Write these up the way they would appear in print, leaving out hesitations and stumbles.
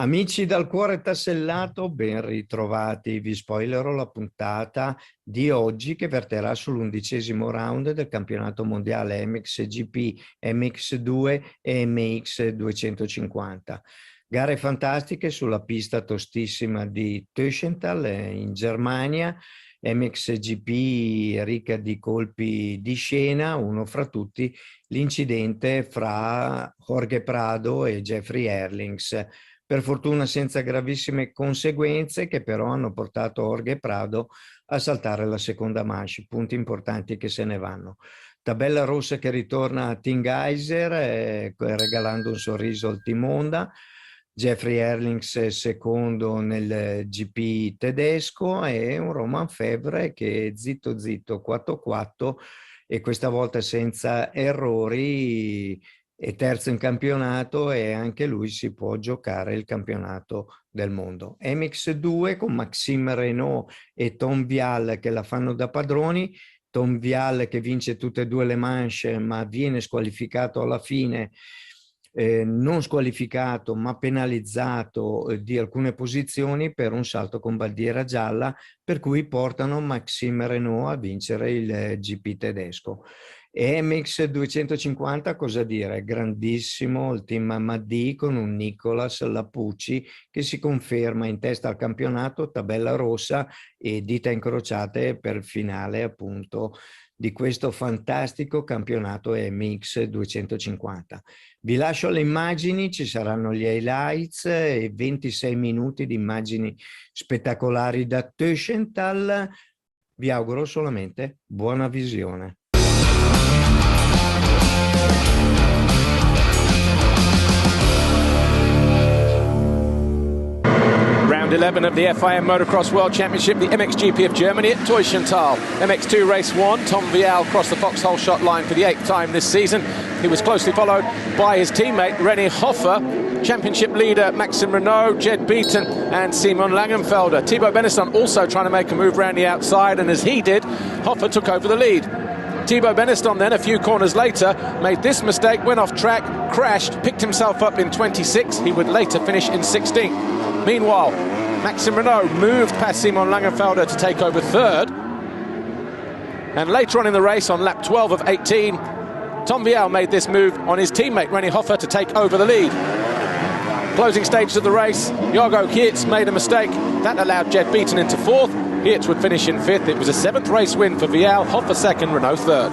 Amici dal cuore tassellato, ben ritrovati. Vi spoilerò la puntata di oggi che verterà sull'11° round del campionato mondiale MXGP, MX2 e MX250. Gare fantastiche sulla pista tostissima di Töschental in Germania, MXGP ricca di colpi di scena, uno fra tutti l'incidente fra Jorge Prado e Jeffrey Herlings. Per fortuna senza gravissime conseguenze, che però hanno portato Jorge Prado a saltare la seconda manche, punti importanti che se ne vanno. Tabella rossa che ritorna a Team Geyser, regalando un sorriso al Team Honda. Jeffrey Herlings secondo nel GP tedesco e un Romain Febvre che zitto zitto 4-4 e questa volta senza errori, è terzo in campionato e anche lui si può giocare il campionato del mondo. MX2 con Maxime Renault e Tom Vial che la fanno da padroni. Tom Vial che vince tutte e due le manche ma viene squalificato alla fine, non squalificato ma penalizzato di alcune posizioni per un salto con bandiera gialla, per cui portano Maxime Renault a vincere il GP tedesco. E MX250 cosa dire? Grandissimo il team Maddi con un Nicolas Lapucci che si conferma in testa al campionato, tabella rossa e dita incrociate per il finale appunto di questo fantastico campionato MX250. Vi lascio le immagini, ci saranno gli highlights e 26 minuti di immagini spettacolari da Töschental. Vi auguro solamente buona visione. Round 11 of the FIM Motocross World Championship, the MXGP of Germany at Töschental. MX2 race 1, Tom Vial crossed the foxhole shot line for the 8th time this season. He was closely followed by his teammate René Hofer, championship leader Maxime Renault, Jed Beaton and Simon Langenfelder. Thibaut Beneston also trying to make a move around the outside, and as he did, Hofer took over the lead. Thibaut Beneston then, a few corners later, made this mistake, went off track, crashed, picked himself up in 26. He would later finish in 16th. Meanwhile, Maxime Renault moved past Simon Langenfelder to take over third. And later on in the race, on lap 12 of 18, Tom Vial made this move on his teammate René Hofer to take over the lead. Closing stages of the race, Jargo Geerts made a mistake. That allowed Jed Beaton into fourth. Geerts would finish in fifth. It was a 7th race win for Vial, Hofer second, Renault third.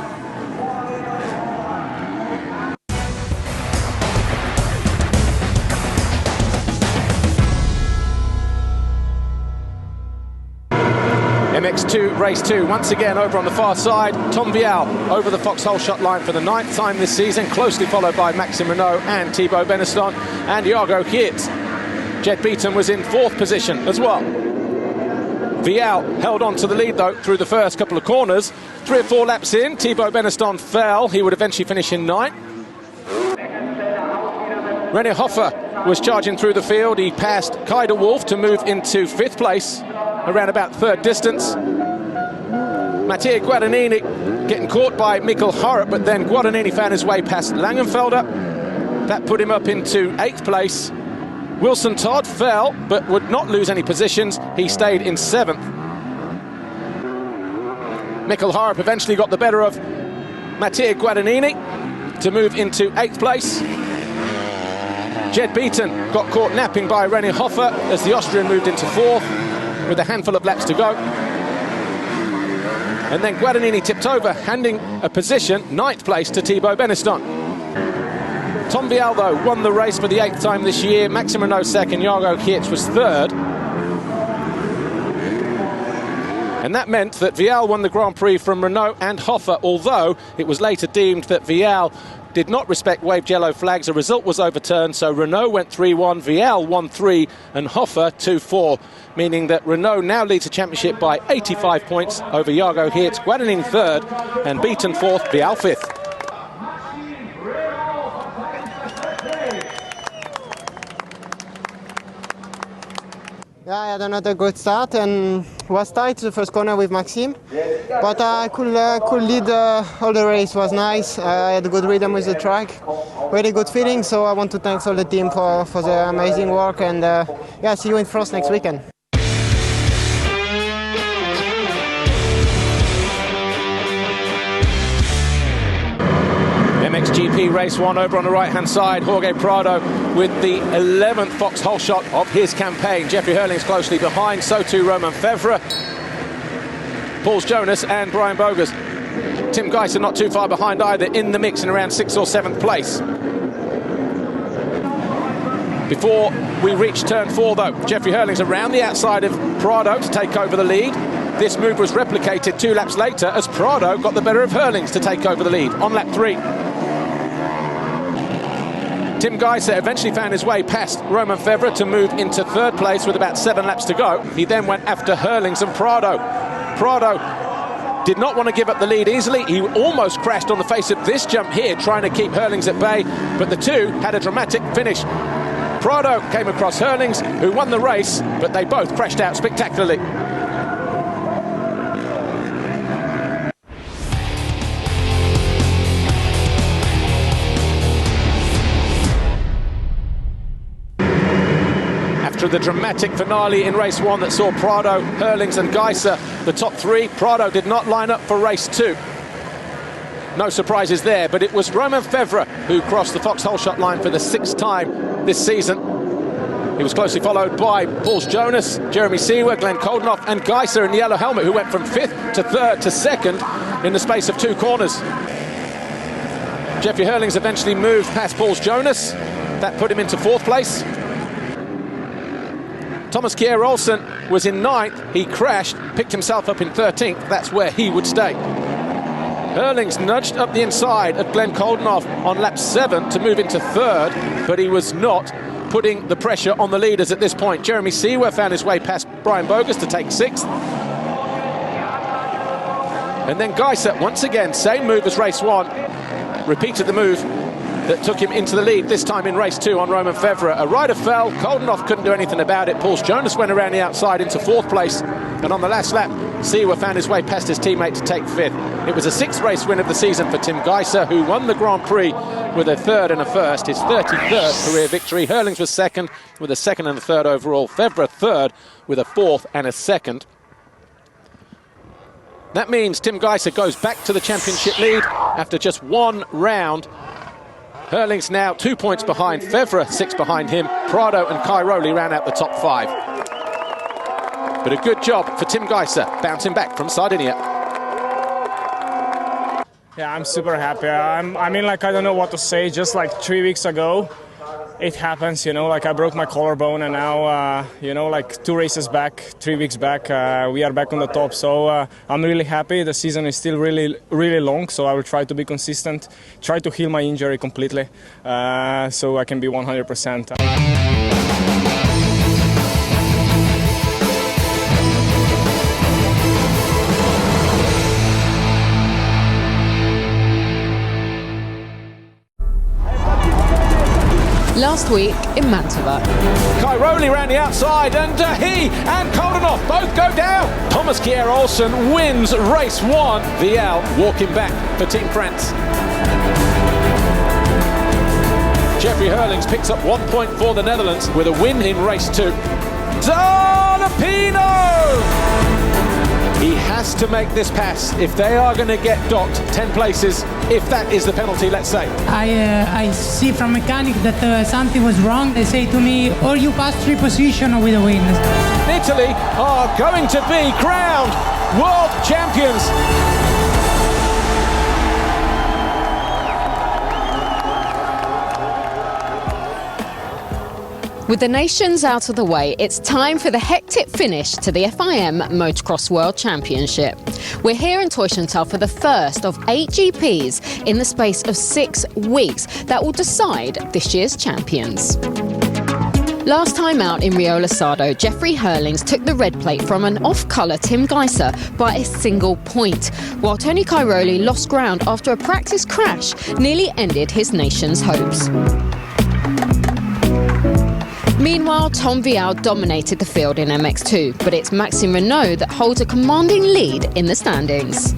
MX2 race 2, once again over on the far side. Tom Vial over the foxhole shot line for the 9th time this season, closely followed by Maxime Renault and Thibaut Beneston and Jargo Geerts. Jed Beaton was in 4th position as well. Vial held on to the lead though through the first couple of corners. 3 or 4 laps in, Thibaut Beneston fell. He would eventually finish in 9th. René Hofer was charging through the field. He passed Kai de Wolf to move into 5th place, around about 3rd distance. Mattia Guadagnini getting caught by Mikkel Harrop, but then Guadagnini found his way past Langenfelder. That put him up into 8th place. Wilson Todd fell, but would not lose any positions. He stayed in 7th. Mikkel Harrop eventually got the better of Mattia Guadagnini to move into 8th place. Jed Beaton got caught napping by René Hofer as the Austrian moved into 4th with a handful of laps to go. And then Guadagnini tipped over, handing a position, 9th place, to Thibaut Beneston. Tom Vial, though, won the race for the 8th time this year. Maxime Renault second, Jargo Geerts was third. And that meant that Vial won the Grand Prix from Renault and Hofer, although it was later deemed that Vial did not respect waved yellow flags. A result was overturned, so Renault went 3-1, Vial won 3, and Hofer 2-4, meaning that Renault now leads the championship by 85 points over Jargo Geerts, Guadagnini third, and Beaton fourth, Vial fifth. Yeah, I had another good start and was tight the first corner with Maxime, but I could lead all the race. Was nice. I had a good rhythm with the track, really good feeling. So I want to thank all the team for the amazing work, and yeah, see you in France next weekend. MXGP Race 1 over on the right-hand side. Jorge Prado with the 11th foxhole shot of his campaign. Jeffrey Hurling's closely behind, so too Romain Febvre, Pauls Jonas and Brian Bogus. Tim Geiser not too far behind either, in the mix in around 6th or 7th place. Before we reach turn 4 though, Jeffrey Hurling's around the outside of Prado to take over the lead. This move was replicated 2 laps later as Prado got the better of Hurling's to take over the lead on lap 3. Tim Geiser eventually found his way past Romain Febvre to move into 3rd place with about 7 laps to go. He then went after Hurling's and Prado. Prado did not want to give up the lead easily. He almost crashed on the face of this jump here, trying to keep Hurling's at bay, but the two had a dramatic finish. Prado came across Hurling's, who won the race, but they both crashed out spectacularly. After the dramatic finale in race 1 that saw Prado, Hurling's and Geiser the top 3, Prado did not line up for race 2. No surprises there, but it was Romain Febvre who crossed the foxhole shot line for the 6th time this season. He was closely followed by Pauls Jonas, Jeremy Seewer, Glenn Koldenoff and Geiser in the yellow helmet, who went from 5th to 3rd to 2nd in the space of 2 corners. Jeffrey Hurling's eventually moved past Pauls Jonas. That put him into 4th place. Thomas Kjær Olsen was in 9th. He crashed, picked himself up in 13th. That's where he would stay. Hurling's nudged up the inside of Glenn Koldenoff on lap 7 to move into 3rd, but he was not putting the pressure on the leaders at this point. Jeremy Seewer found his way past Brian Bogus to take 6th. And then Geiser, once again, same move as race 1, repeated the move that took him into the lead, this time in race 2 on Romain Febvre. A rider fell, Koldenoff couldn't do anything about it. Pauls Jonas went around the outside into 4th place, and on the last lap, Seewer found his way past his teammate to take 5th. It was a 6th race win of the season for Tim Geiser, who won the Grand Prix with a 3rd and a 1st, his 33rd career victory. Hurling's was 2nd with a 2nd and a 3rd overall. Febvre 3rd with a 4th and a 2nd. That means Tim Geiser goes back to the championship lead after just 1 round. Hurling's now 2 points behind Febvre, 6 behind him. Prado and Cairoli round out the top 5. But a good job for Tim Geiser, bouncing back from Sardinia. Yeah, I'm super happy. I mean, like, I don't know what to say. Just like 3 weeks ago, it happens, you know, like I broke my collarbone, and now, you know, like 2 races back, 3 weeks back, we are back on the top. So I'm really happy. The season is still really, really long, so I will try to be consistent, try to heal my injury completely, so I can be 100%. Last week in Mantova. Cairoli round the outside, and he and Koldenoff both go down. Thomas Kjær Olsen wins race 1. Vial walking back for Team France. Jeffrey Hurlings picks up 1 point for the Netherlands with a win in race 2. Dalapino! He has to make this pass if they are going to get docked 10 places, if that is the penalty, let's say. I see from mechanic that something was wrong. They say to me, or you pass 3 positions with a win. Italy are going to be crowned world champions. With the nations out of the way, it's time for the hectic finish to the FIM Motocross World Championship. We're here in Teufelstal for the first of 8 GPs in the space of 6 weeks that will decide this year's champions. Last time out in Rio Lasado, Jeffrey Hurlings took the red plate from an off-colour Tim Geiser by a single point, while Tony Cairoli lost ground after a practice crash nearly ended his nation's hopes. Meanwhile, Tom Vial dominated the field in MX2, but it's Maxime Renault that holds a commanding lead in the standings.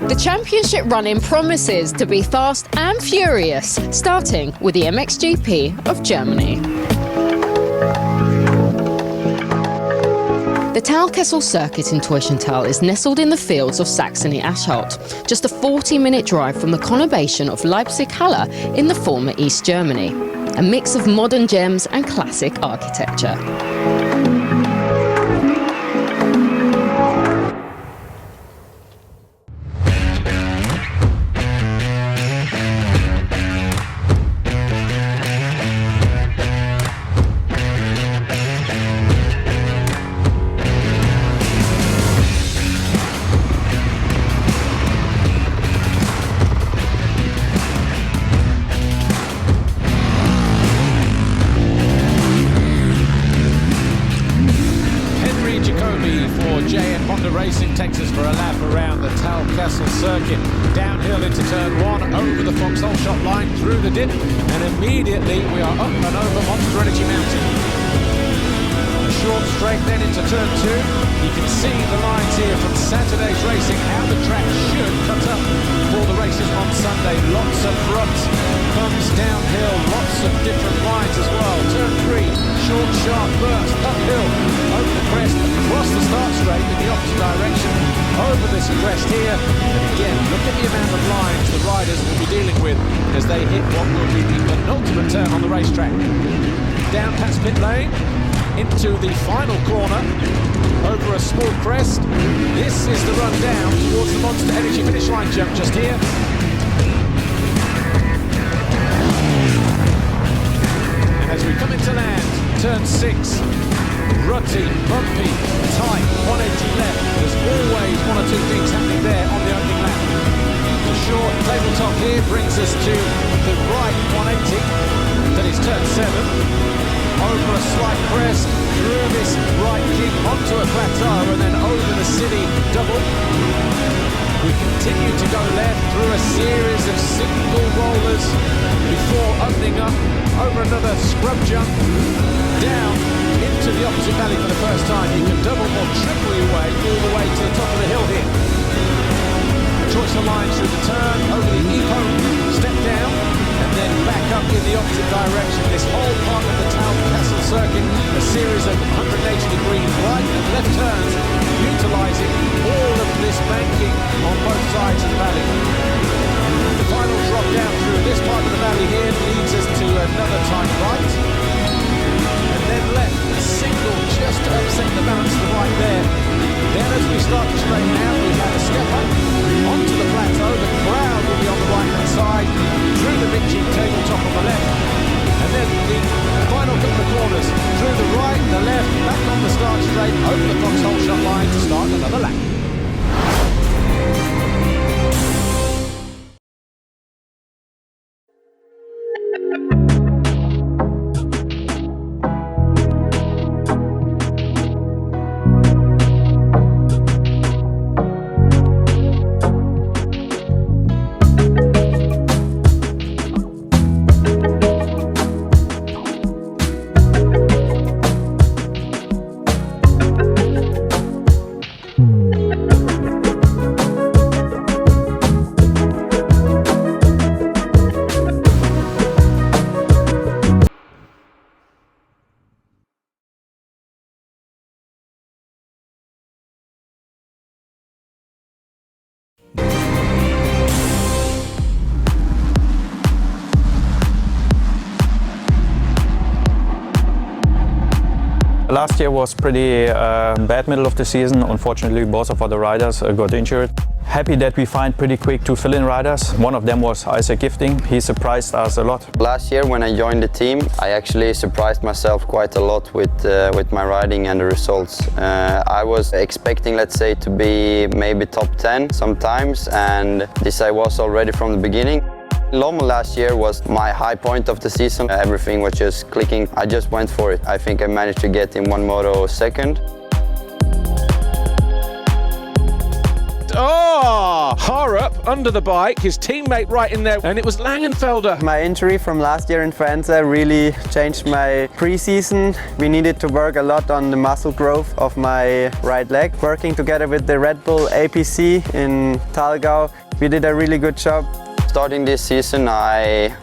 The championship run-in promises to be fast and furious, starting with the MXGP of Germany. The Talkessel circuit in Teufelstal is nestled in the fields of Saxony-Anhalt, just a 40-minute drive from the conurbation of Leipzig-Halle in the former East Germany. A mix of modern gems and classic architecture. Takes us for a lap around the Talkessel circuit, downhill into turn 1, over the Foxhole shot line, through the dip, and immediately we are up and over Monster Energy Mountain. A short straight then into turn 2. You can see the lines here from Saturday's racing, how the track should cut up for the races on Sunday. Lots of fronts, comes downhill, lots of different lines as well. Turn 3, short, sharp burst, uphill, over the crest, across the start straight in the opposite direction, over this crest here. And again, look at the amount of lines the riders will be dealing with as they hit what will be the penultimate turn on the racetrack. Down past pit lane, into the final corner, over a small crest. This is the run down towards the Monster Energy finish line jump just here. And as we come into land, turn 6, rutty, bumpy, tight, 180 left. There's always one or two things happening there on the opening lap. The short tabletop here brings us to the right 180, that is turn 7. Over a slight crest, through this right kick onto a plateau, and then over the city double. We continue to go left through a series of single rollers before opening up over another scrub jump, down into the opposite valley for the first time. You can double or triple your way all the way to the top of the hill here. A choice of lines through the turn, over the Epo, step down, and then back up in the opposite direction. This whole part of the Talkessel circuit, a series of 180-degree right and left turns, utilising all of this banking on both sides of the valley. The final drop down through this part of the valley here leads us to another time right, and then left, a single just to upset the balance to the right there. Then as we start to straighten out, we have a step up onto the plateau. The crowd will be on the right hand side, through the big cheap tabletop on the left, and then the final couple of corners, through the right, the left, back on the start straight, over the Foxhole shot line to start another lap. Last year was pretty bad middle of the season. Unfortunately, both of the riders got injured. Happy that we find pretty quick two fill-in riders. One of them was Isaac Gifting. He surprised us a lot. Last year when I joined the team, I actually surprised myself quite a lot with my riding and the results. I was expecting, let's say, to be maybe top 10 sometimes, and this I was already from the beginning. Lommel last year was my high point of the season. Everything was just clicking. I just went for it. I think I managed to get in one moto second. contact. Oh, Harup under the bike, his teammate right in there, and it was Langenfelder. My injury from last year in Faenza really changed my pre-season. We needed to work a lot on the muscle growth of my right leg. Working together with the Red Bull APC in Thalgau, we did a really good job. Starting this season, I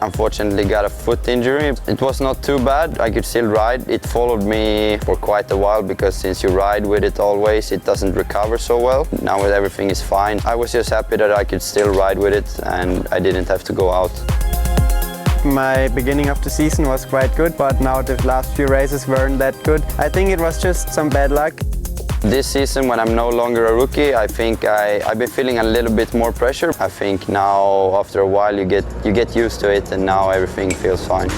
unfortunately got a foot injury. It was not too bad, I could still ride. It followed me for quite a while because since you ride with it always, it doesn't recover so well. Now everything is fine. I was just happy that I could still ride with it and I didn't have to go out. My beginning of the season was quite good, but now the last few races weren't that good. I think it was just some bad luck. This season, when I'm no longer a rookie, I think I've been feeling a little bit more pressure. I think now, after a while, you get used to it, and now everything feels fine.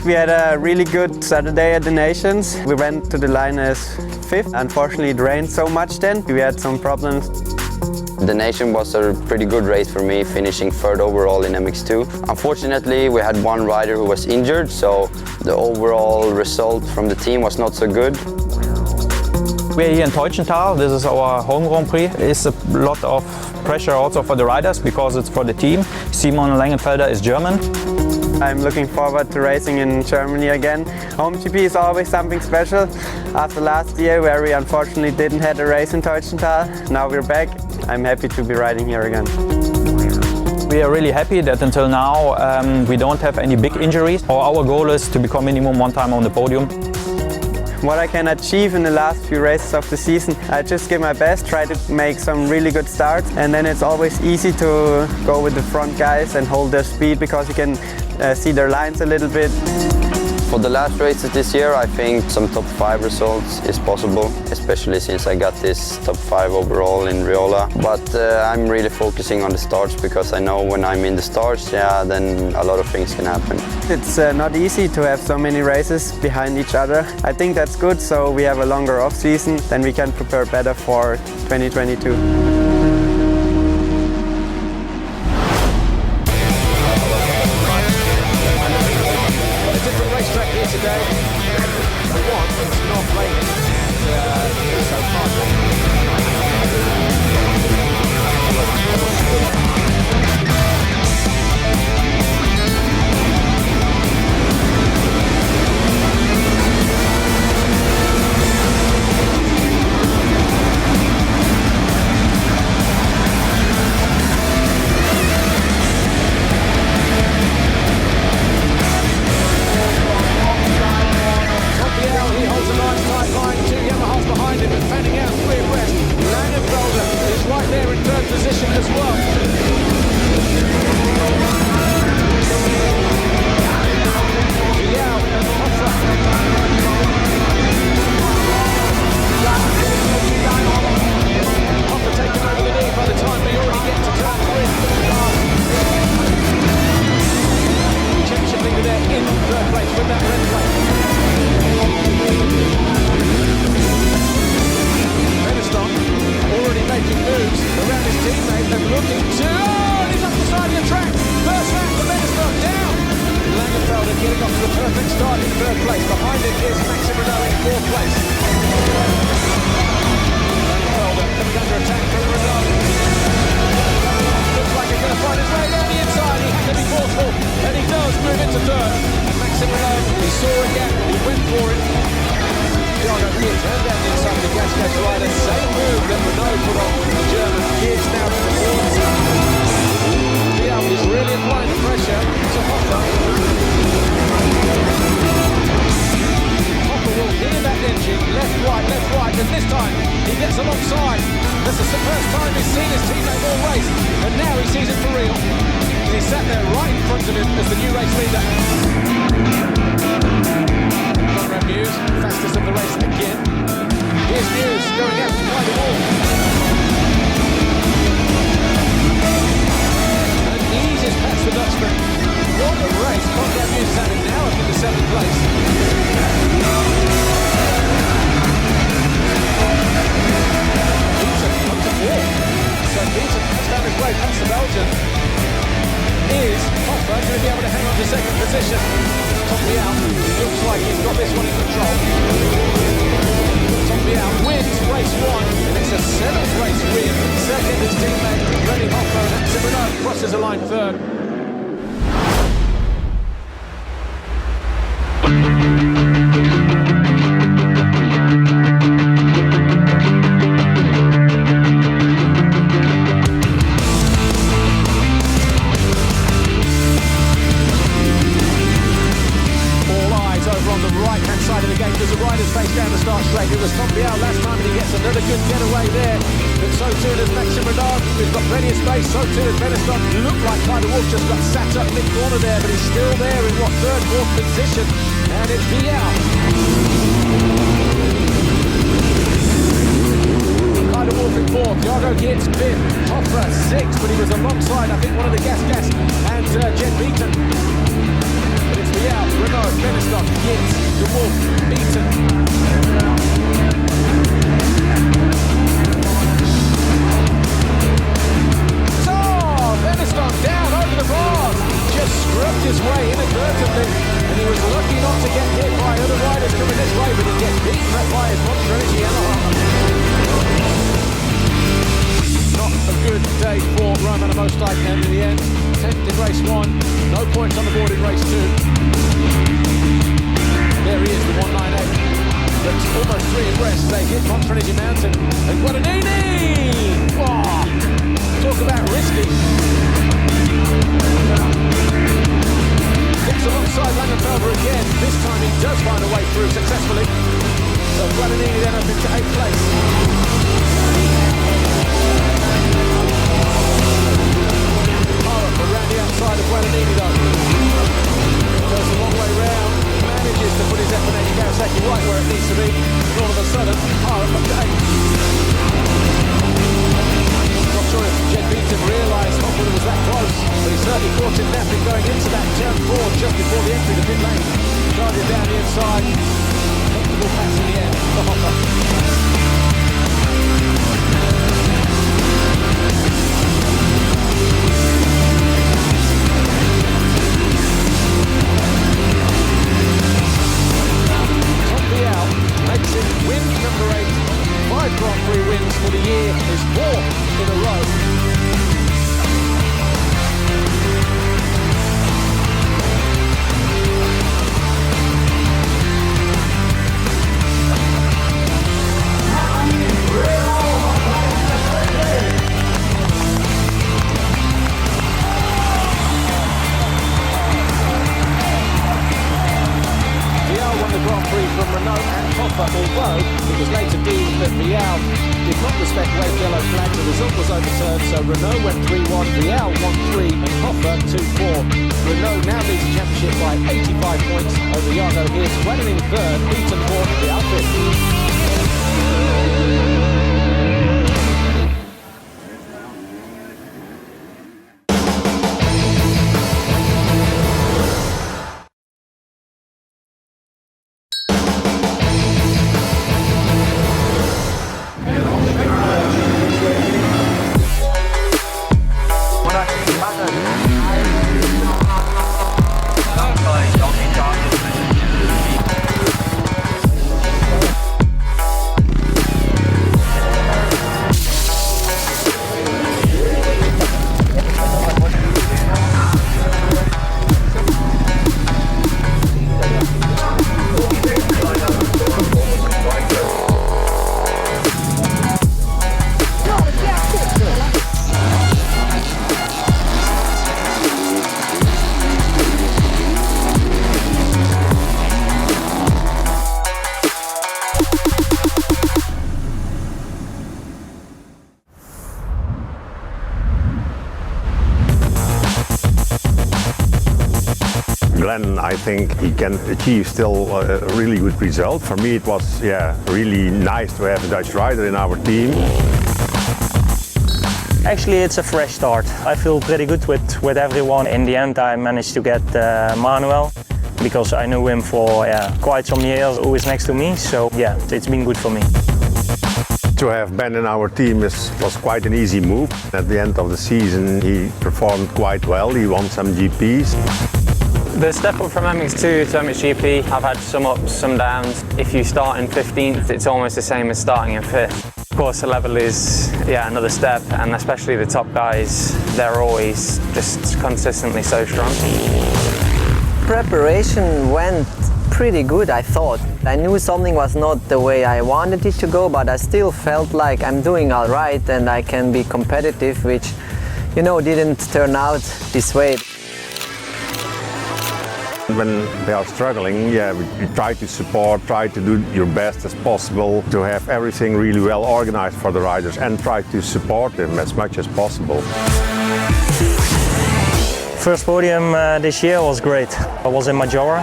We had a really good Saturday at the Nations. We went to the line as 5th. Unfortunately, it rained so much then. We had some problems. The Nation was a pretty good race for me, finishing 3rd overall in MX2. Unfortunately, we had one rider who was injured, so the overall result from the team was not so good. We're here in Teutschenthal. This is our home Grand Prix. It's a lot of pressure also for the riders because it's for the team. Simon Langenfelder is German. I'm looking forward to racing in Germany again. Home GP is always something special. After last year, where we unfortunately didn't have a race in Teutschenthal, now we're back. I'm happy to be riding here again. We are really happy that until now we don't have any big injuries. Our goal is to become minimum 1 time on the podium. What I can achieve in the last few races of the season, I just give my best, try to make some really good starts, and then it's always easy to go with the front guys and hold their speed because you can see their lines a little bit. For the last races this year, I think some top 5 results is possible, especially since I got this top 5 overall in Riola. But I'm really focusing on the starts because I know when I'm in the starts, then a lot of things can happen. It's not easy to have so many races behind each other. I think that's good, so we have a longer off-season, then we can prepare better for 2022. Today, for one, it's not raining, and so far. Top of the out. Looks like he's got this one in control. Tom Vial wins race 1, and it's a 7th race win. Second is teammate Rennie Hoffer, and Axel Renault crosses the line third. Down the start straight. It was Tom Vial last time, and he gets another good getaway there. But so too does Maxime Renard. We've got plenty of space. So too does Beneston. Looked like Tyler Wolf just got sat up mid-corner there, but he's still there in what, third, fourth position. And it's Vial. Tyler Wolf in fourth. Jago Geerts fifth. Hoffer sixth, but he was alongside, I think, one of the Gas and Jed Beaton. But it's Vial, Renault, Beneston, Geerts, De Wolf, Beaton. Beneston down over the bars, just scrubbed his way inadvertently, and he was lucky not to get hit by other riders coming this way, but he gets beaten up by his Monster Energy Yamaha. Not a good day for Roman Mostaiken in the end. 10th in race 1, no points on the board in race 2. There he is, the 198. But almost 3 abreast, they hit Monster Energy Mountain, and Guadagnini! Oh, talk about risky. Sticks alongside Langenfelder again. This time he does find a way through successfully. So Guadagnini then up into 8th place. Around the outside of Guadagnini though. Goes a long way round. Manages to put his F180 Kawasaki right where it needs to be. And all of a sudden, Harrop up to 8th. Not sure if Jed Beaton realised Hopwood was that close, but he certainly caught him napping going into that turn 4 just before the entry to pit lane. Guarded down the inside. Comfortable pass in the end for Hopper. Makes it win number 8. 5 Grand Prix wins for the year, his 4th in a row. From Renault and Hoffer, although it was later deemed that Vial did not respect wave yellow flag. The result was overturned, so Renault went 3-1, Vial 1-3 and Hoffer 2-4. Renault now leads the championship by 85 points over Jago Geerts, winning in 3rd, Beaton 4th, Vial 5th. I think he can achieve still a really good result. For me it was really nice to have a Dutch rider in our team. Actually it's a fresh start. I feel pretty good with everyone. In the end I managed to get Manuel because I knew him for quite some years, always next to me, so yeah, it's been good for me. To have Ben in our team was quite an easy move. At the end of the season he performed quite well, he won some GPs. The step up from MX2 to MXGP, I've had some ups, some downs. If you start in 15th, it's almost the same as starting in 5th. Of course, the level is another step, and especially the top guys, they're always just consistently so strong. Preparation went pretty good, I thought. I knew something was not the way I wanted it to go, but I still felt like I'm doing all right and I can be competitive, which, you know, didn't turn out this way. When they are struggling, we try to support, try to do your best as possible to have everything really well organized for the riders and try to support them as much as possible. First podium this year was great. I was in Majora.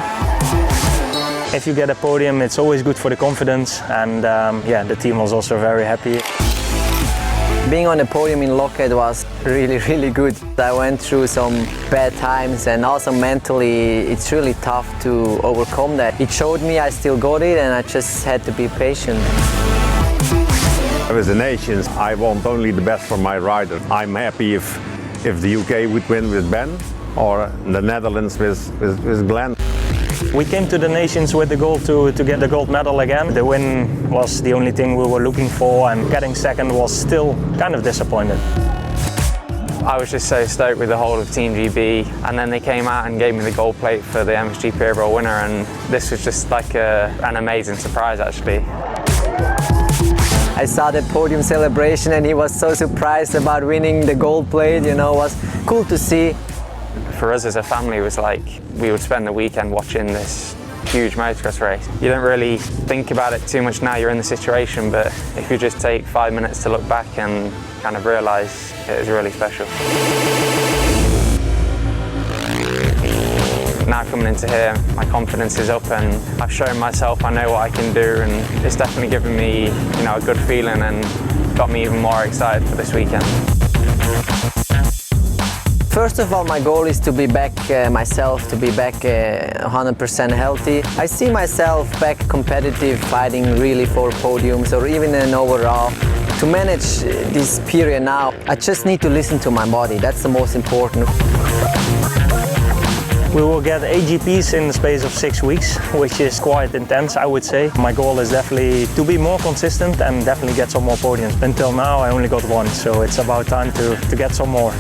If you get a podium, it's always good for the confidence, and the team was also very happy. Being on the podium in Lockheed was really good. I went through some bad times, and also mentally it's really tough to overcome that. It showed me I still got it, and I just had to be patient. With the nations, I want only the best for my rider. I'm happy if the UK would win with Ben, or the Netherlands with Glenn. We came to the Nations with the goal to get the gold medal again. The win was the only thing we were looking for, and getting second was still kind of disappointing. I was just so stoked with the whole of Team GB, and then they came out and gave me the gold plate for the MXGP overall winner, and this was just like an amazing surprise actually. I saw the podium celebration and he was so surprised about winning the gold plate, you know, it was cool to see. For us as a family, it was like we would spend the weekend watching this huge motocross race. You don't really think about it too much now you're in the situation, but if you just take 5 minutes to look back and kind of realise it was really special. Now coming into here, my confidence is up and I've shown myself I know what I can do, and it's definitely given me, you know, a good feeling and got me even more excited for this weekend. First of all, my goal is to be back myself, to be back 100% healthy. I see myself back competitive, fighting really for podiums or even an overall. To manage this period now, I just need to listen to my body. That's the most important. We will get 8 GPs in the space of 6 weeks, which is quite intense, I would say. My goal is definitely to be more consistent and definitely get some more podiums. Until now, I only got 1, so it's about time to get some more.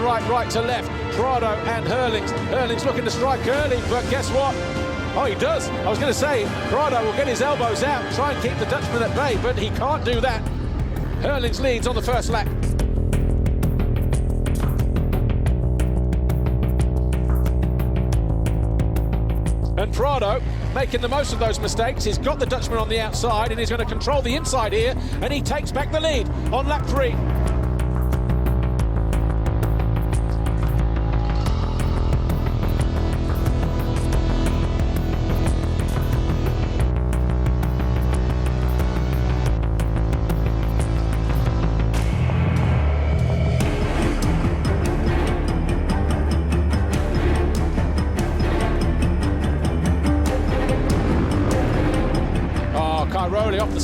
And right to left, Prado and Hurlings. Hurlings looking to strike early, but guess what? Oh, he does. I was going to say, Prado will get his elbows out, try and keep the Dutchman at bay, but he can't do that. Hurlings leads on the first lap. And Prado making the most of those mistakes. He's got the Dutchman on the outside and he's going to control the inside here, and he takes back the lead on lap 3.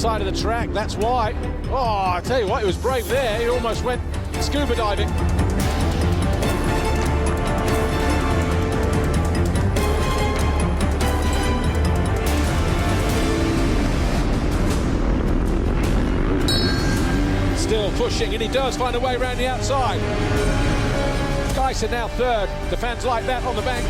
side of the track, that's why. Oh, I tell you what, he was brave there. He almost went scuba diving. Still pushing, and he does find a way around the outside. Geiser now third. The fans like that on the bank.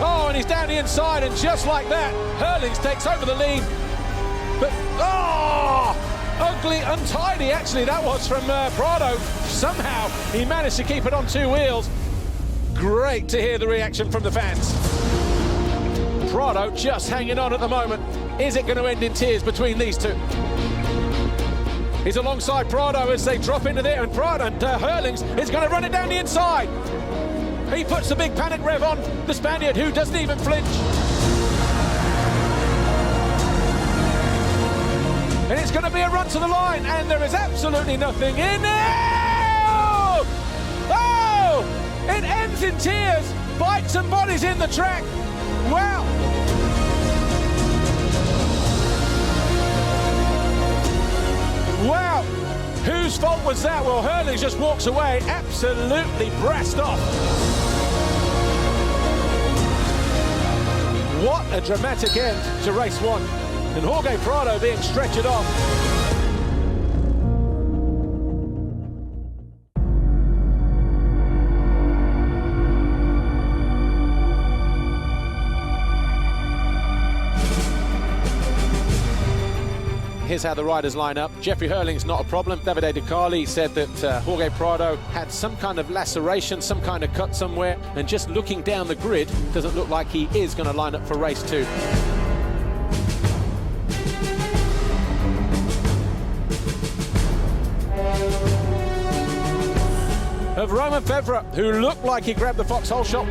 Oh, and he's down the inside, and just like that, Herlings takes over the lead. But, oh, ugly, untidy, actually, that was from Prado. Somehow, he managed to keep it on two wheels. Great to hear the reaction from the fans. Prado just hanging on at the moment. Is it going to end in tears between these two? He's alongside Prado as they drop into there, and Prado and Herlings is going to run it down the inside. He puts the big panic rev on the Spaniard, who doesn't even flinch. And it's going to be a run to the line, and there is absolutely nothing in there. Oh! It ends in tears. Bikes and bodies in the track. Wow. Wow. Whose fault was that? Well, Herlings just walks away, absolutely brassed off. What a dramatic end to race one. And Jorge Prado being stretchered off. Here's how the riders line up. Jeffrey Herlings, not a problem. Davide De Carli said that Jorge Prado had some kind of laceration, some kind of cut somewhere, and just looking down the grid, doesn't look like he is going to line up for race two. Of Romain Febvre, who looked like he grabbed the foxhole shot.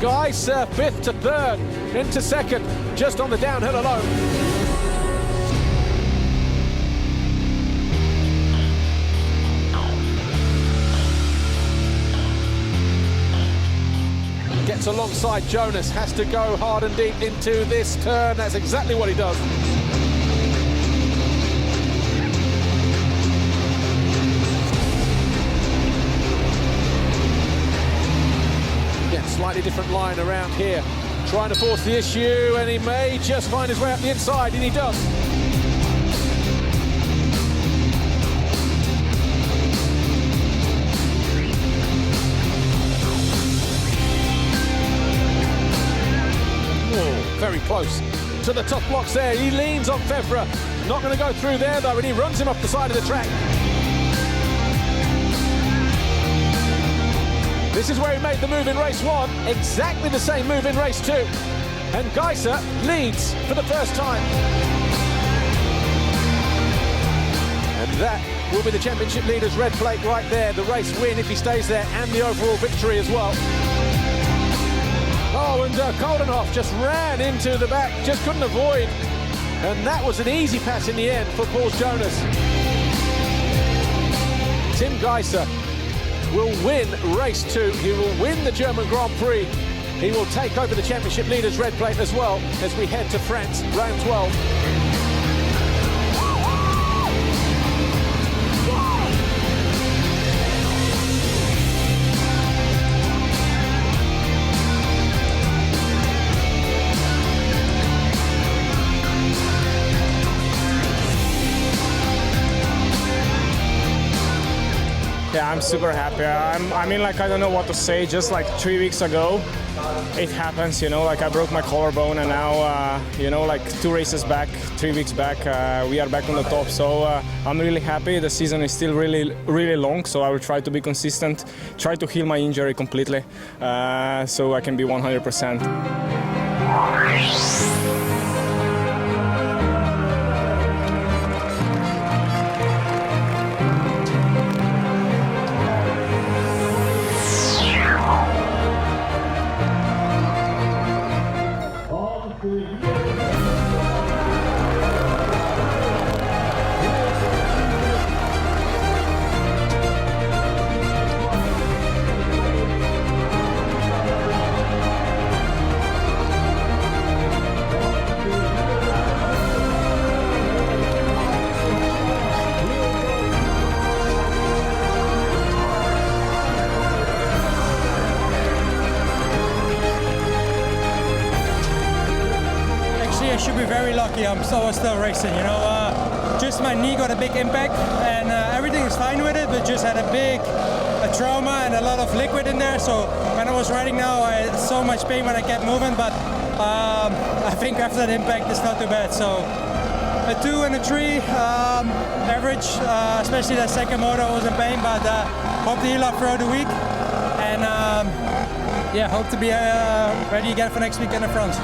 Geiser fifth to third, into second, just on the downhill alone. Gets alongside Jonas, has to go hard and deep into this turn. That's exactly what he does. Slightly different line around here, trying to force the issue, and he may just find his way up the inside, and he does. Oh, very close to the top blocks there. He leans on Febvre, not going to go through there though, and he runs him off the side of the track. This is where he made the move in race one, exactly the same move in race two. And Geiser leads for the first time. And that will be the championship leader's red plate right there, the race win if he stays there, and the overall victory as well. Oh, and Koldenhoff just ran into the back, just couldn't avoid. And that was an easy pass in the end for Paul Jonas. Tim Geiser will win race two. He will win the German Grand Prix. He will take over the championship leader's red plate as well as we head to France, round 12. Yeah, I'm super happy. I mean, like, I don't know what to say. Just like 3 weeks ago, it happens, you know, like I broke my collarbone, and now, you know, like 2 races back, 3 weeks back, we are back on the top. So I'm really happy. The season is still really long, so I will try to be consistent, try to heal my injury completely, so I can be 100%. lucky. I was still racing, you know. Just my knee got a big impact, and everything is fine with it, but just had a big trauma and a lot of liquid in there. So when I was riding now, I had so much pain when I kept moving, but I think after that impact, it's not too bad. So a 2 and a 3 average, especially that second motor was in pain, but hope to heal up throughout the week, and yeah, hope to be ready again for next week in the front.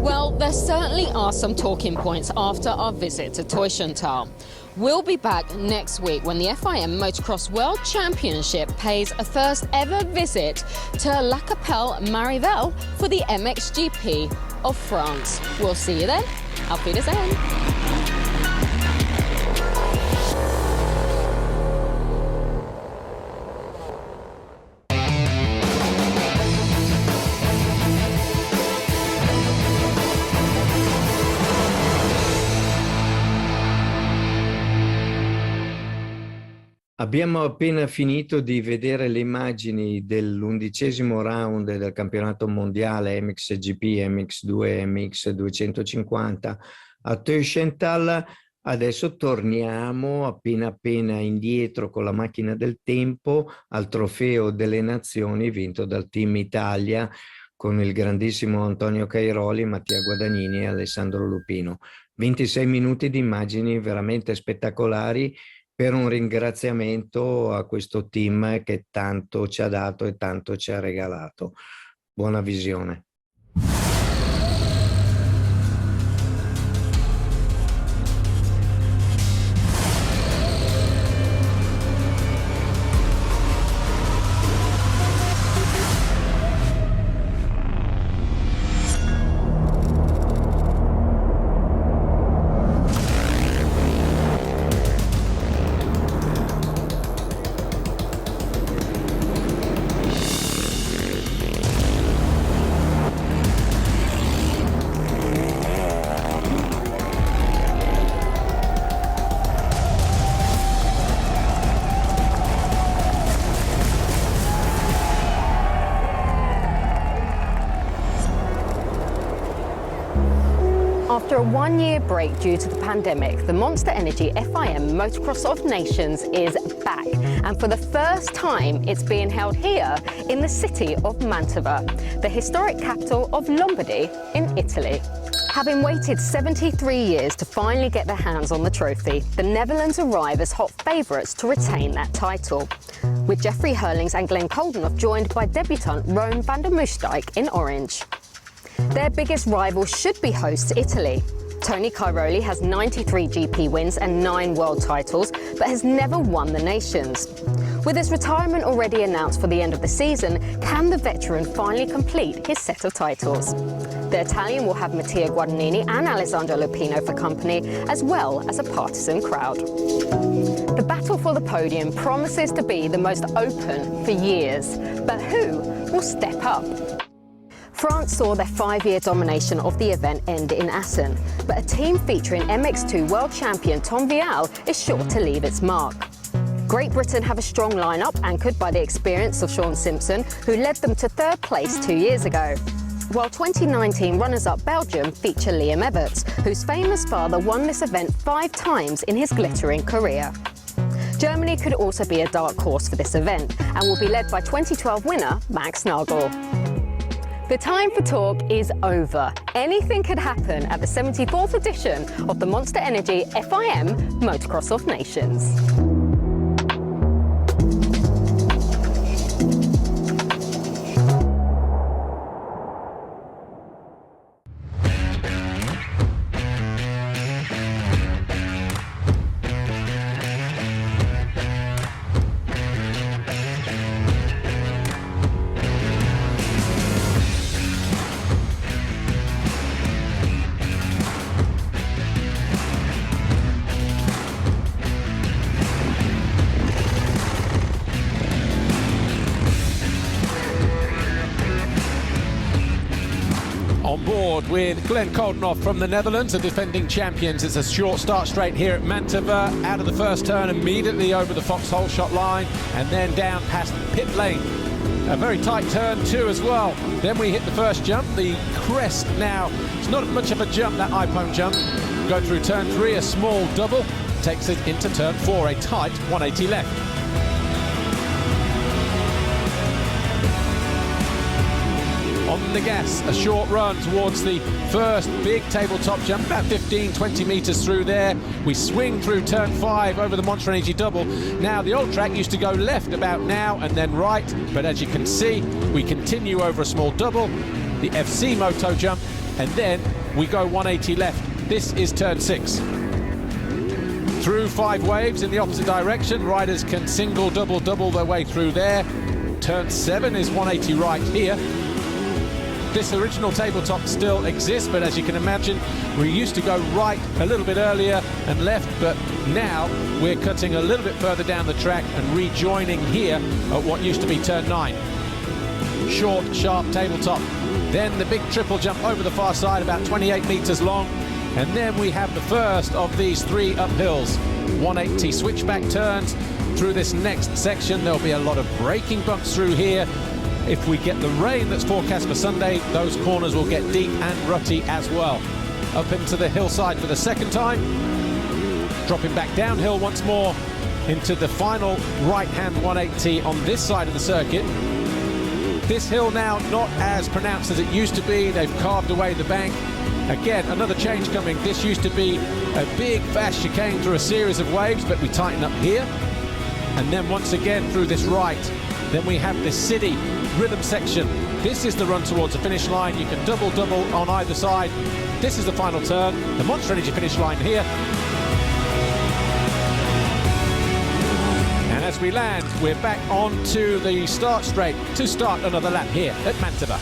Well, there certainly are some talking points after our visit to Teufelstal. We'll be back next week when the FIM Motocross World Championship pays a first ever visit to La Capelle Marivel for the MXGP of France. We'll see you then. Auf Wiedersehen. Abbiamo appena finito di vedere le immagini dell'11° round del campionato mondiale MXGP, MX2 e MX250 a Teufelstal. Adesso torniamo appena indietro con la macchina del tempo al trofeo delle nazioni vinto dal Team Italia con il grandissimo Antonio Cairoli, Mattia Guadagnini e Alessandro Lupino. 26 minuti di immagini veramente spettacolari, per un ringraziamento a questo team che tanto ci ha dato e tanto ci ha regalato. Buona visione. After a one-year break due to the pandemic, the Monster Energy FIM Motocross of Nations is back. And for the first time, it's being held here in the city of Mantova, the historic capital of Lombardy in Italy. Having waited 73 years to finally get their hands on the trophy, the Netherlands arrive as hot favourites to retain that title, with Jeffrey Hurlings and Glenn Koldenhoff joined by debutant Roan van der Moosdijk in orange. Their biggest rival should be hosts Italy. Tony Cairoli has 93 GP wins and 9 world titles, but has never won the Nations. With his retirement already announced for the end of the season, can the veteran finally complete his set of titles? The Italian will have Mattia Guadagnini and Alessandro Lupino for company, as well as a partisan crowd. The battle for the podium promises to be the most open for years, but who will step up? France saw their 5-year domination of the event end in Assen, but a team featuring MX2 world champion Tom Vial is sure to leave its mark. Great Britain have a strong lineup anchored by the experience of Sean Simpson, who led them to 3rd place 2 years ago. While 2019 runners-up Belgium feature Liam Everts, whose famous father won this event 5 times in his glittering career. Germany could also be a dark horse for this event and will be led by 2012 winner Max Nagel. The time for talk is over. Anything could happen at the 74th edition of the Monster Energy FIM Motocross of Nations. board with Glenn Koldenhoff from the Netherlands, the defending champions. It's a short start straight here at Mantova, out of the first turn immediately over the Foxhole shot line and then down past pit lane. A very tight turn too as well. Then we hit the first jump, the crest now. It's not much of a jump, that iPhone jump. Go through turn 3, a small double, takes it into turn 4, a tight 180 left. On the gas, a short run towards the first big tabletop jump, about 15-20 metres through there. We swing through turn 5 over the Monster Energy double. Now, the old track used to go left about now and then right, but as you can see, we continue over a small double, the FC Moto jump, and then we go 180 left. This is turn 6. Through 5 waves in the opposite direction, riders can single, double their way through there. Turn 7 is 180 right here. This original tabletop still exists, but as you can imagine, we used to go right a little bit earlier and left, but now we're cutting a little bit further down the track and rejoining here at what used to be turn 9. Short, sharp tabletop. Then the big triple jump over the far side, about 28 meters long. And then we have the first of these 3 uphills. 180 switchback turns through this next section. There'll be a lot of braking bumps through here. If we get the rain that's forecast for Sunday, those corners will get deep and rutty as well. Up into the hillside for the second time. Dropping back downhill once more into the final right-hand 180 on this side of the circuit. This hill now not as pronounced as it used to be. They've carved away the bank. Again, another change coming. This used to be a big, fast chicane through a series of waves, but we tighten up here. And then once again through this right. Then we have this city rhythm section. This is the run towards the finish line. You can double on either side. This is the final turn, the Monster Energy finish line here. And as we land, we're back onto the start straight to start another lap here at Mantova.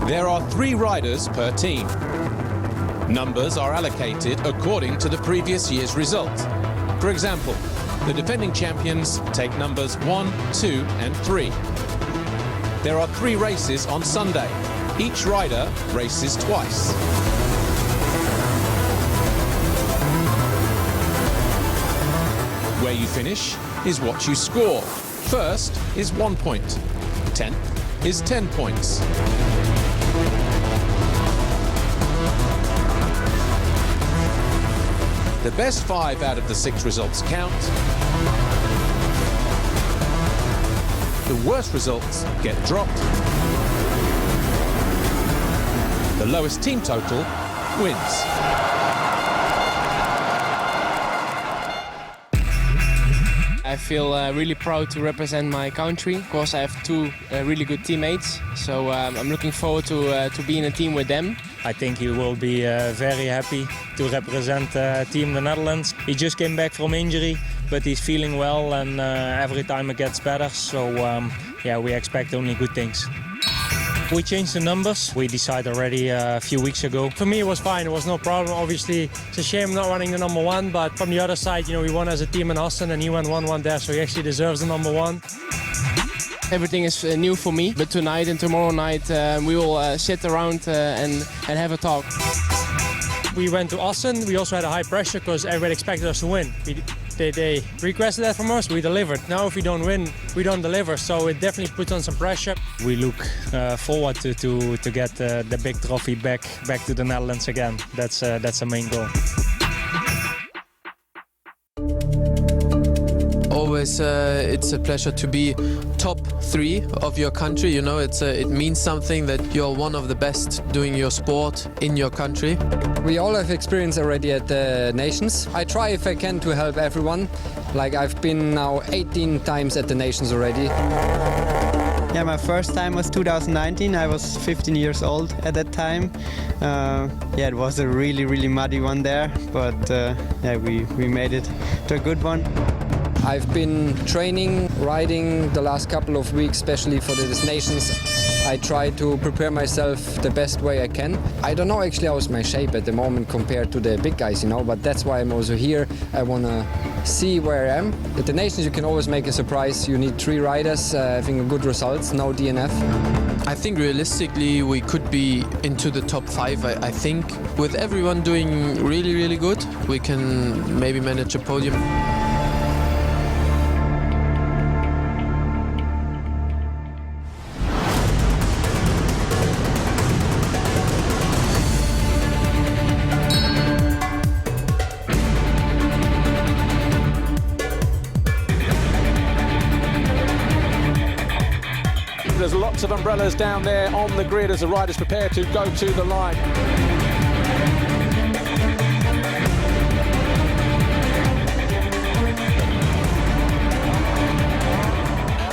There are 3 riders per team. Numbers are allocated according to the previous year's result. For example, the defending champions take numbers 1, 2 and 3. There are 3 races on Sunday. Each rider races twice. Where you finish is what you score. First is 1 point. 10th is 10 points. The best 5 out of the 6 results count. The worst results get dropped. The lowest team total wins. I feel really proud to represent my country. Of course, I have two really good teammates, so I'm looking forward to be in a team with them. I think he will be very happy to represent Team the Netherlands. He just came back from injury, but he's feeling well, and every time it gets better. So yeah, we expect only good things. We changed the numbers. We decided already a few weeks ago. For me, it was fine. It was no problem. Obviously, it's a shame not running the number one, but from the other side, you know, we won as a team in Austin, and he went 1-1 there, so he actually deserves the number one. Everything is new for me, but tonight and tomorrow night we will sit around and have a talk. We went to Austin. We also had a high pressure because everybody expected us to win. They requested that from us, we delivered. Now if we don't win, we don't deliver, so it definitely puts on some pressure. We look forward to get the big trophy back to the Netherlands again. That's the main goal. Always, it's a pleasure to be top 3 of your country. You know, it means something that you're one of the best doing your sport in your country. We all have experience already at the Nations. I try if I can to help everyone. Like I've been now 18 times at the Nations already. Yeah, my first time was 2019. I was 15 years old at that time. Yeah, it was a really muddy one there, but yeah, we made it to a good one. I've been training, riding the last couple of weeks, especially for the Nations. I try to prepare myself the best way I can. I don't know actually how's my shape at the moment compared to the big guys, you know, but that's why I'm also here. I want to see where I am. At the Nations you can always make a surprise. You need 3 riders having good results, no DNF. I think realistically we could be into the top 5. I think with everyone doing really good, we can maybe manage a podium. There's lots of umbrellas down there on the grid as the riders prepare to go to the line.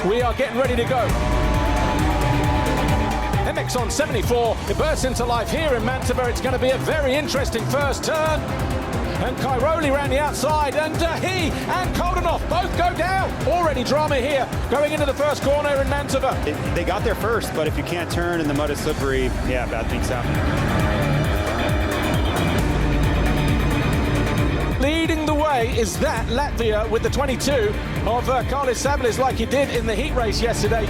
We are getting ready to go. MX on 74, it bursts into life here in Mantova. It's going to be a very interesting first turn. And Cairoli around the outside, and he and Koldenhoff both go down. Already drama here, going into the first corner in Mantova. They got there first, but if you can't turn and the mud is slippery, yeah, bad things happen. Leading the way is that Latvia with the 22 of Carlis Sabalis, like he did in the heat race yesterday.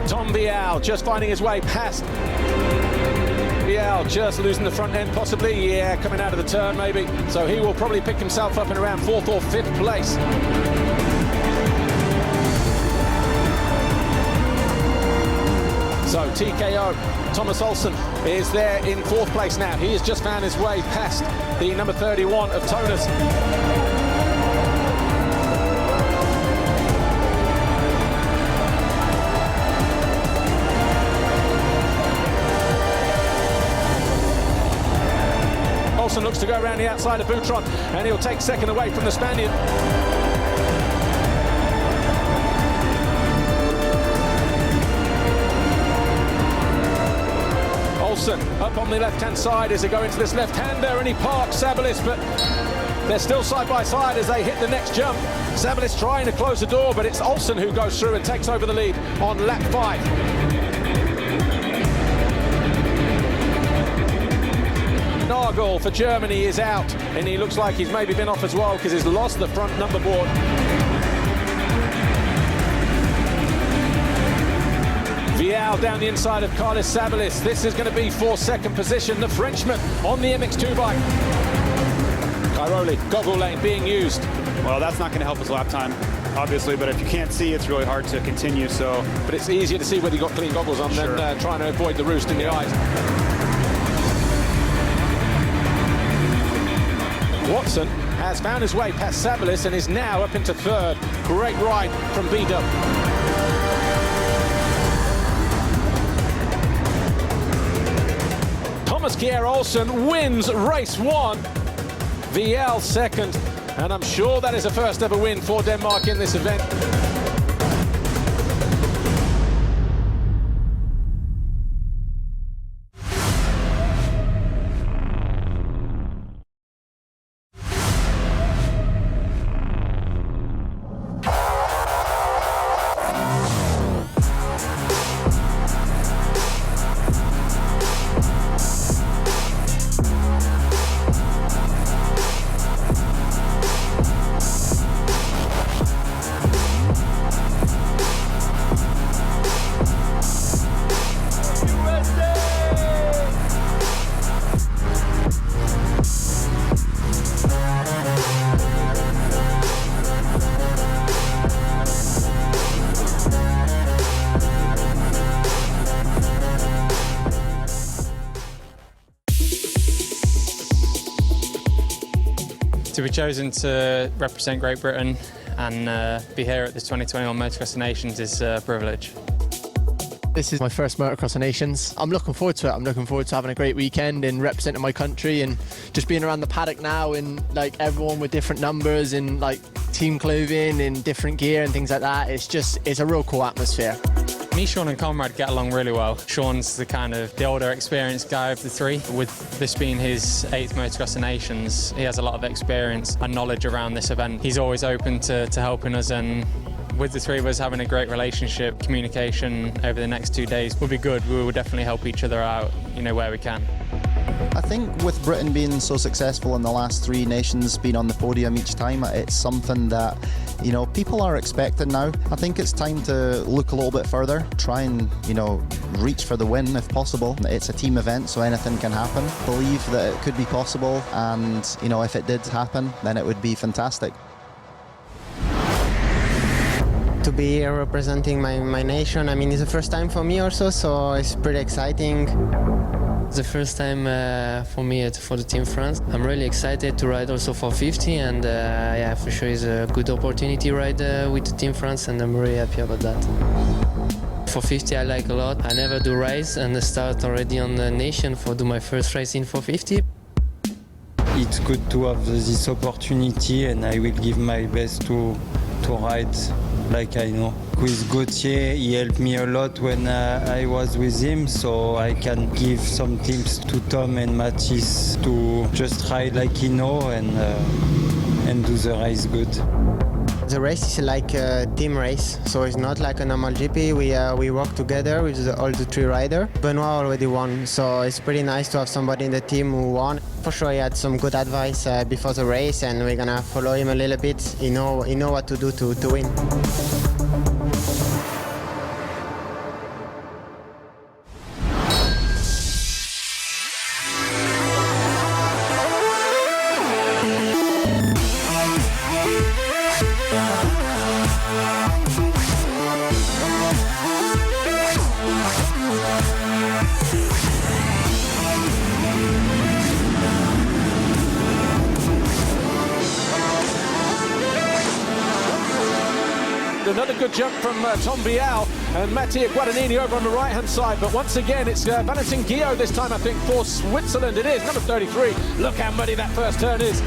Tom Vial just finding his way past. Vial just losing the front end possibly, yeah, coming out of the turn maybe. So he will probably pick himself up in around 4th or 5th place. So TKO, Thomas Olsen is there in 4th place now. He has just found his way past the number 31 of Tonus. Olsen looks to go around the outside of Boutron, and he'll take second away from the Spaniard. Olsen up on the left-hand side as they go into this left-hander, and he parks Sabalis, but they're still side by side as they hit the next jump. Sabalis trying to close the door, but it's Olsen who goes through and takes over the lead on lap 5. Nagel for Germany is out, and he looks like he's maybe been off as well because he's lost the front number board. Vial down the inside of Carlis Sabalis. This is going to be for second position, the Frenchman on the MX2 bike. Cairoli, goggle lane being used. Well, that's not going to help his lap time, obviously, but if you can't see, it's really hard to continue, so... But it's easier to see whether you've got clean goggles on than trying to avoid the roost in the eyes. Watson has found his way past Sabalis and is now up into 3rd. Great ride from B-Dub. Thomas Kjær-Olsen wins race 1. VL second. And I'm sure that is a first ever win for Denmark in this event. To be chosen to represent Great Britain and be here at the 2021 Motocross of Nations is a privilege. This is my first Motocross of Nations. I'm looking forward to it. I'm looking forward to having a great weekend and representing my country and just being around the paddock now and like everyone with different numbers and like team clothing and different gear and things like that. It's a real cool atmosphere. Me, Sean and Conrad get along really well. Sean's the older experienced guy of the three. With this being his 8th Motocross of Nations, he has a lot of experience and knowledge around this event. He's always open to helping us, and with the three of us having a great relationship, communication over the next 2 days will be good. We will definitely help each other out, where we can. I think with Britain being so successful in the last 3 nations, being on the podium each time, it's something that, people are expecting now. I think it's time to look a little bit further, try and, reach for the win if possible. It's a team event, so anything can happen. Believe that it could be possible, and, if it did happen, then it would be fantastic. To be here representing my nation, it's the first time for me also, so it's pretty exciting. It's the first time for me for the Team France. I'm really excited to ride also for 50, and yeah, for sure it's a good opportunity to ride with the Team France, and I'm really happy about that. For 50 I like a lot. I never do race, and I start already on the nation for do my first race in 450. It's good to have this opportunity, and I will give my best to ride like I know. With Gauthier, he helped me a lot when I was with him, so I can give some tips to Tom and Mathis to just ride like he know and do the race good. The race is like a team race, so it's not like a normal GP. We work together with all the 3 riders. Benoit already won, so it's pretty nice to have somebody in the team who won. For sure he had some good advice before the race, and we're gonna follow him a little bit. He know what to do to win. Another good jump from Tom Vial and Mattia Guadagnini over on the right-hand side. But once again, it's Valentin Guillot this time, I think, for Switzerland. It is, number 33. Look how muddy that first turn is.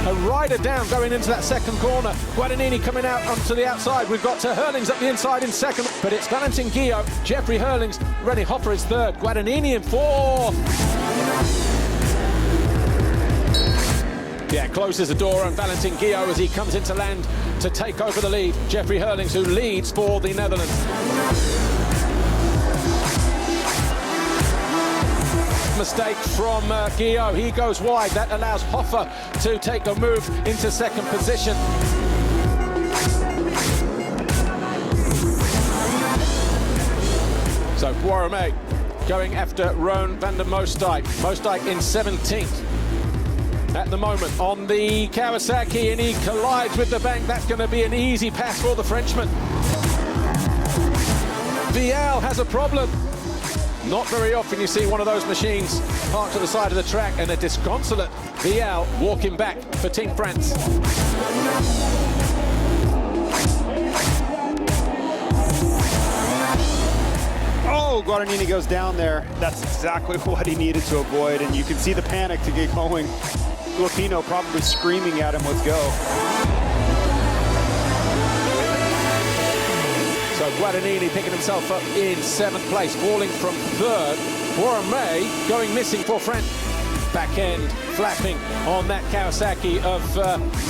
A rider down going into that second corner. Guadagnini coming out onto the outside. We've got Hurlings up the inside in second. But it's Valentin Guillot, Jeffrey Hurlings, Rennie Hopper is third. Guadagnini in fourth. Yeah, closes the door on Valentin Guillot as he comes into land to take over the lead. Jeffrey Hurlings, who leads for the Netherlands. Mistake from Guillot. He goes wide. That allows Hoffer to take a move into second position. So Boirame going after Roan van der Moostijk. Moostijk in 17th. At the moment on the Kawasaki, and he collides with the bank. That's going to be an easy pass for the Frenchman. Vial has a problem. Not very often you see one of those machines parked to the side of the track, and a disconsolate Vial walking back for Team France. Guadagnini goes down there, that's exactly what he needed to avoid, and you can see the panic to get going. Lupino probably screaming at him, let's go. So Guadagnini picking himself up in 7th place, falling from 3rd. Borromei going missing for French. Back end flapping on that Kawasaki of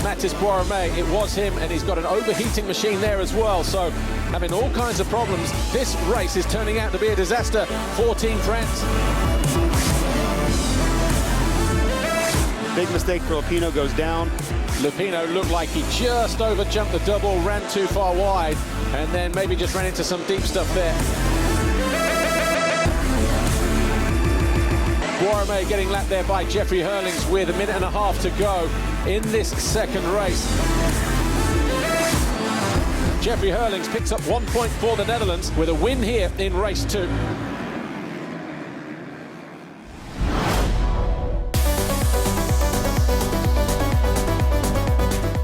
Mathis Borromei. It was him, and he's got an overheating machine there as well. So having all kinds of problems. This race is turning out to be a disaster for Team France. Big mistake for Lupino, goes down. Lupino looked like he just overjumped the double, ran too far wide, and then maybe just ran into some deep stuff there. Borromei getting lapped there by Jeffrey Hurlings with 1.5 minutes to go in this second race. Jeffrey Hurlings picks up 1 point for the Netherlands with a win here in race 2.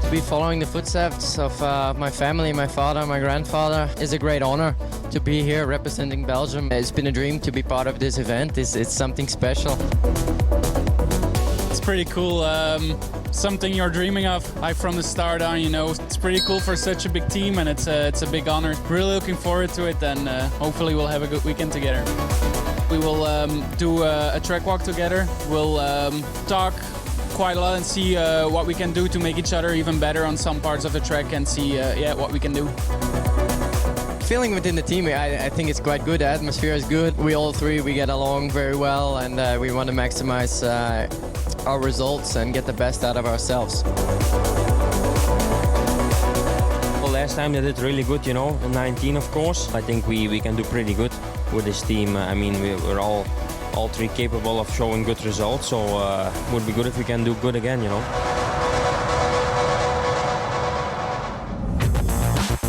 To be following the footsteps of my family, my father, my grandfather, is a great honor. To be here representing Belgium, it's been a dream to be part of this event. It's something special. It's pretty cool. Something you're dreaming of right from the start on, you know. It's pretty cool for such a big team, and it's a big honor. Really looking forward to it, and hopefully we'll have a good weekend together. We will do a track walk together. We'll talk quite a lot and see what we can do to make each other even better on some parts of the track, and see what we can do. Feeling within the team, I think it's quite good. The atmosphere is good. We all three, we get along very well, and we want to maximize our results and get the best out of ourselves. Well, last time they did really good, you know, 19 of course. I think we can do pretty good with this team. I mean, we're all three capable of showing good results, so it would be good if we can do good again, you know.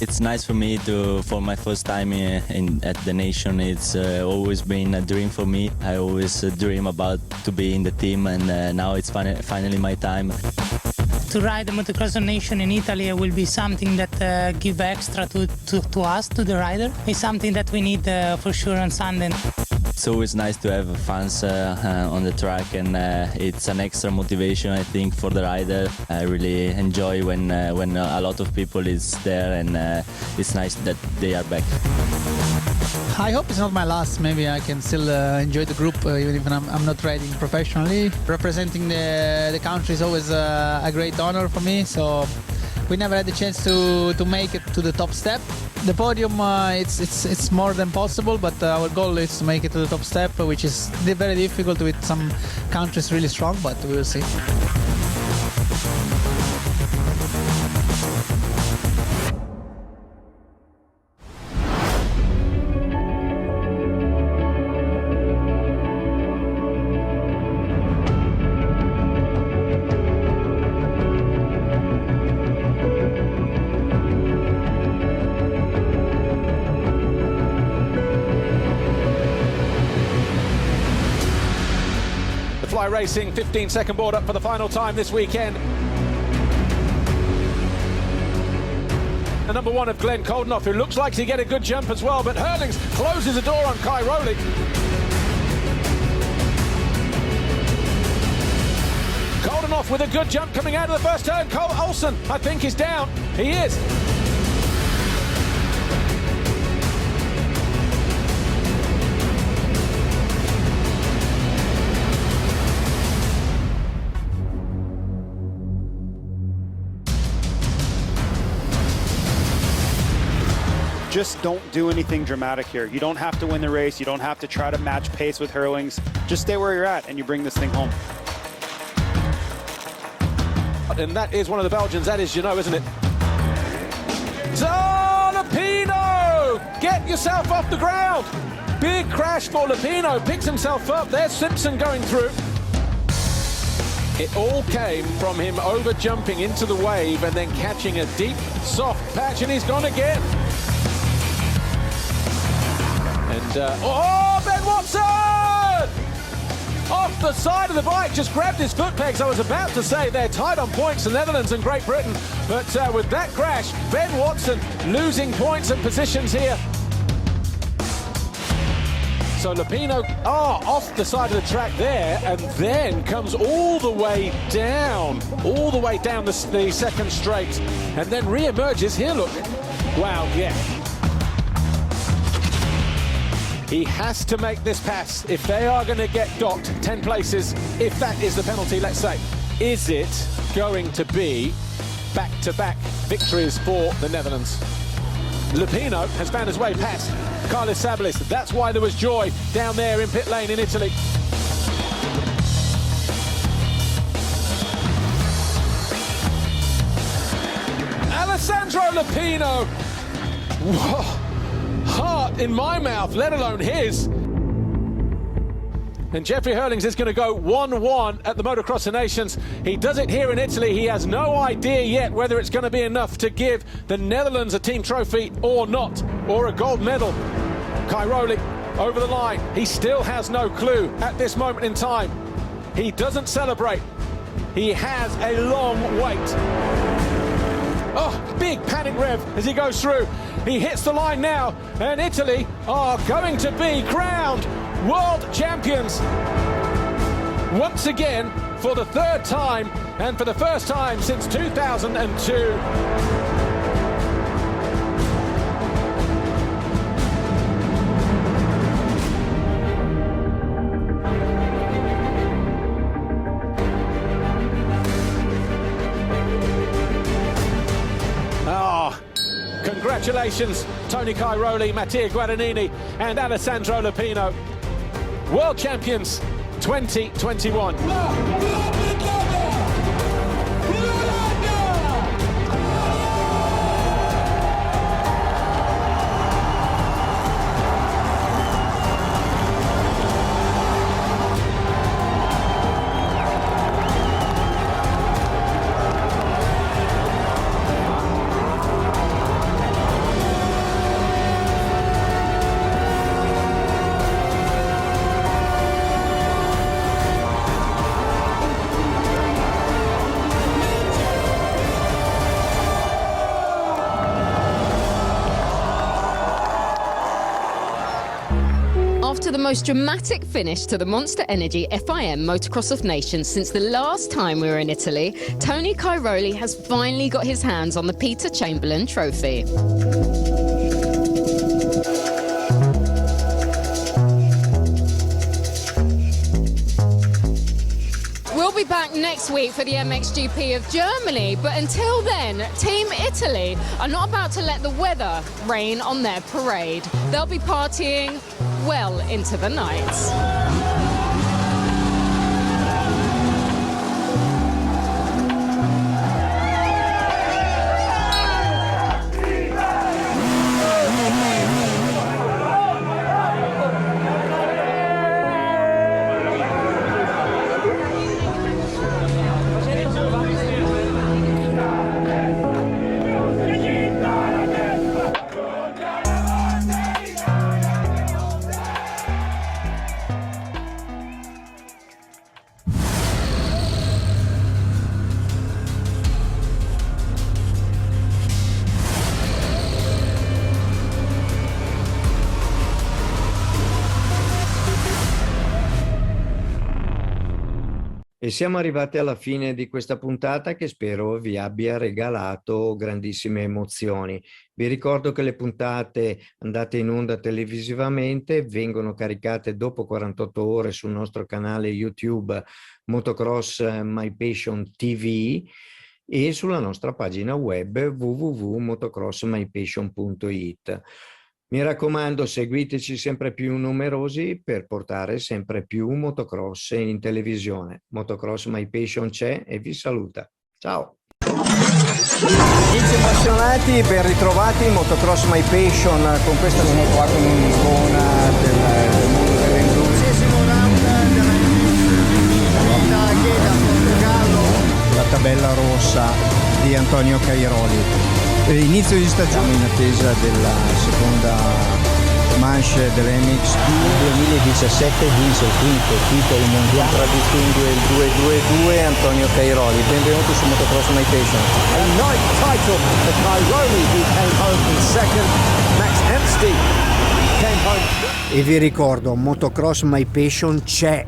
It's nice for me for my first time at the nation. It's always been a dream for me. I always dream about to be in the team, and now it's finally my time. To ride the Motocross Nation in Italy will be something that give extra to us, to the rider. It's something that we need for sure on Sunday. It's always nice to have fans on the track, and it's an extra motivation, I think, for the rider. I really enjoy when a lot of people is there, and it's nice that they are back. I hope it's not my last. Maybe I can still enjoy the group, even if I'm not riding professionally. Representing the country is always a great honor for me, so we never had the chance to make it to the top step. The podium, it's more than possible, but our goal is to make it to the top step, which is very difficult with some countries really strong, but we will see. Fly Racing 15-second board up for the final time this weekend. The number 1 of Glenn Koldenoff, who looks like he get a good jump as well, but Hurlings closes the door on Kai Rolik. Koldenoff with a good jump coming out of the first turn. Cole Olsen, I think, is down. He is. Just don't do anything dramatic here. You don't have to win the race. You don't have to try to match pace with Hurlings. Just stay where you're at and you bring this thing home. And that is one of the Belgians, that is, you know, isn't it? Lupino! Get yourself off the ground! Big crash for Lupino, picks himself up. There's Simpson going through. It all came from him over jumping into the wave and then catching a deep, soft patch, and he's gone again. And, Ben Watson! Off the side of the bike, just grabbed his foot pegs. I was about to say they're tied on points, the Netherlands and Great Britain. But with that crash, Ben Watson losing points and positions here. So Lupino, off the side of the track there, and then comes all the way down the second straight, and then re-emerges here, look. Wow, yeah. He has to make this pass if they are going to get docked 10 places, if that is the penalty, let's say. Is it going to be back-to-back victories for the Netherlands? Lupino has found his way past Carlos Sabalis. That's why there was joy down there in pit lane in Italy. Alessandro Lupino. Whoa. Heart in my mouth, let alone his. And Jeffrey Hurlings is going to go 1-1 at the Motocross of Nations. He does it here in Italy. He has no idea yet whether it's going to be enough to give the Netherlands a team trophy or not, or a gold medal. Cairoli over the line. He still has no clue at this moment in time. He doesn't celebrate. He has a long wait. Oh, big panic rev as he goes through. He hits the line now, and Italy are going to be crowned world champions once again for the third time, and for the first time since 2002. Congratulations, Tony Cairoli, Mattia Guadagnini and Alessandro Lupino. World Champions 2021. After the most dramatic finish to the Monster Energy FIM Motocross of Nations since the last time we were in Italy, Tony Cairoli has finally got his hands on the Peter Chamberlain Trophy. We'll be back next week for the MXGP of Germany, but until then, Team Italy are not about to let the weather rain on their parade. They'll be partying well into the night. E siamo arrivati alla fine di questa puntata che spero vi abbia regalato grandissime emozioni. Vi ricordo che le puntate andate in onda televisivamente vengono caricate dopo 48 ore sul nostro canale YouTube Motocross My Passion TV e sulla nostra pagina web www.motocrossmypassion.it. Mi raccomando, seguiteci sempre più numerosi per portare sempre più motocross in televisione. Motocross My Passion c'è e vi saluta. Ciao! Amici appassionati, ben ritrovati in Motocross My Passion con questa sono qua con un'icona del mondo dell'enduro. La tabella rossa di Antonio Cairoli. Inizio di stagione in attesa della seconda manche dell'MXGP 2017, vince il quinto titolo mondiale, contraddistingue il 2-2-2 Antonio Cairoli. Benvenuto su Motocross My Passion. A ninth title for Cairoli, who came home in second. Max Amsty came home. E vi ricordo, Motocross My Passion c'è